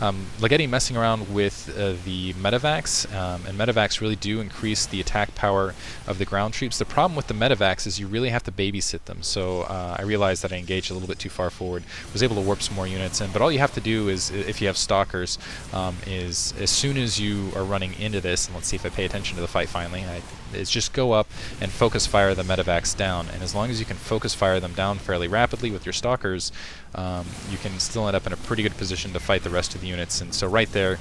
Legedi messing around with the medevacs, and medevacs really do increase the attack power of the ground troops. The problem with the medevacs is you really have to babysit them. So I realized that I engaged a little bit too far forward. Was able to warp some more units in, but all you have to do is, if you have stalkers, is as soon as you are running into this, and let's see if I pay attention to the fight finally, is just go up and focus fire the medevacs down. And as long as you can focus fire them down fairly rapidly with your stalkers, you can still end up in a pretty good position to fight the rest of the units. And so right there,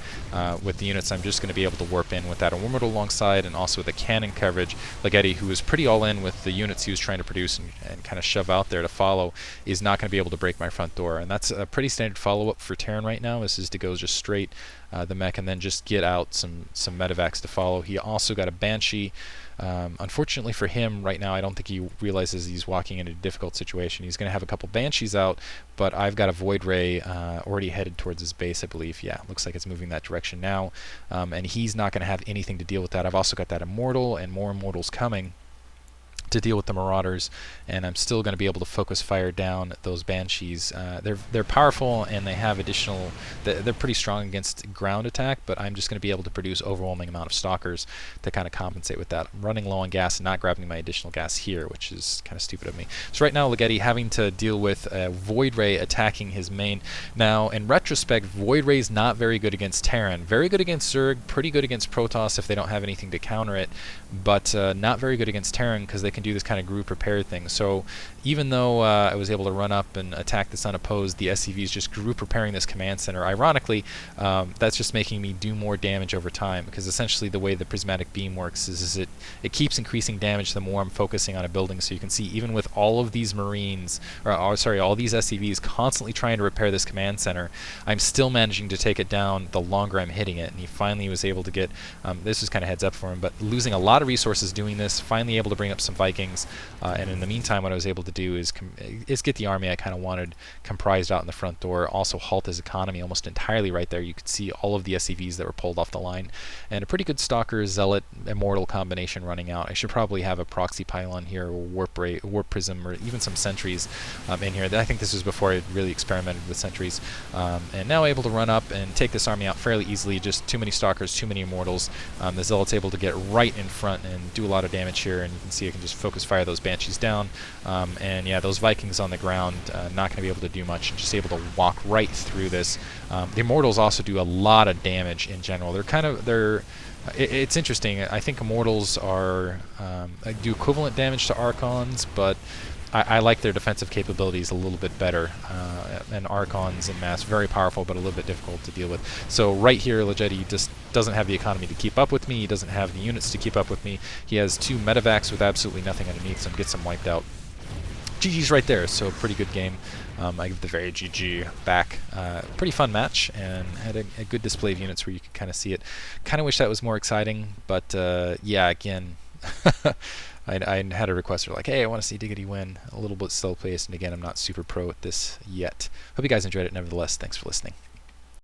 with the units, I'm just going to be able to warp in with that orbital alongside, and also with the cannon coverage. Legedi, who was pretty all in with the units he was trying to produce and kind of shove out there to follow, is not going to be able to break my front door. And that's a pretty standard follow-up for Terran right now. This is to go just straight the mech and then just get out some medevacs to follow. He also got a Banshee. Unfortunately for him, right now, I don't think he realizes he's walking into a difficult situation. He's going to have a couple Banshees out, but I've got a Void Ray already headed towards his base, I believe. Yeah, looks like it's moving that direction now, and he's not going to have anything to deal with that. I've also got that Immortal and more Immortals coming to deal with the Marauders, and I'm still going to be able to focus fire down those Banshees. They're powerful, and they have additional. They're pretty strong against ground attack, but I'm just going to be able to produce overwhelming amount of stalkers to kind of compensate with that. I'm running low on gas and not grabbing my additional gas here, which is kind of stupid of me. So right now, Legedi having to deal with Void Ray attacking his main. Now, in retrospect, Void Ray's not very good against Terran. Very good against Zerg, pretty good against Protoss if they don't have anything to counter it, but not very good against Terran because they can do this kind of group repair thing. So even though I was able to run up and attack this unopposed, the SCVs just group repairing this command center. Ironically, that's just making me do more damage over time, because essentially the way the prismatic beam works is it keeps increasing damage the more I'm focusing on a building. So you can see even with all of these Marines, or sorry, all these SCVs constantly trying to repair this command center, I'm still managing to take it down the longer I'm hitting it. And he finally was able to get, this is kind of heads up for him, but losing a lot of resources doing this, finally able to bring up some Vikings, and in the meantime what I was able to do is get the army I kind of wanted comprised out in the front door, also halt his economy almost entirely right there. You could see all of the SCVs that were pulled off the line, and a pretty good Stalker, Zealot, Immortal combination running out. I should probably have a Proxy Pylon here, or Warp Prism, or even some Sentries in here. I think this was before I really experimented with Sentries, and now able to run up and take this army out fairly easily. Just too many Stalkers, too many Immortals. The Zealot's able to get right in front and do a lot of damage here, and you can see I can just focus fire those Banshees down, and yeah, those Vikings on the ground not going to be able to do much, just able to walk right through this. The Immortals also do a lot of damage in general. It's interesting. I think Immortals do equivalent damage to Archons, but I like their defensive capabilities a little bit better. And Archons en masse, very powerful, but a little bit difficult to deal with. So right here, Legedi just doesn't have the economy to keep up with me. He doesn't have the units to keep up with me. He has two medevacs with absolutely nothing underneath, so gets them wiped out. GG's right there, so pretty good game. I give the very GG back. Pretty fun match, and had a good display of units where you could kind of see it. Kind of wish that was more exciting, but yeah, again, I had a requester like, hey, I want to see Diggity win. A little bit slow paced, and again, I'm not super pro at this yet. Hope you guys enjoyed it nevertheless. Thanks for listening.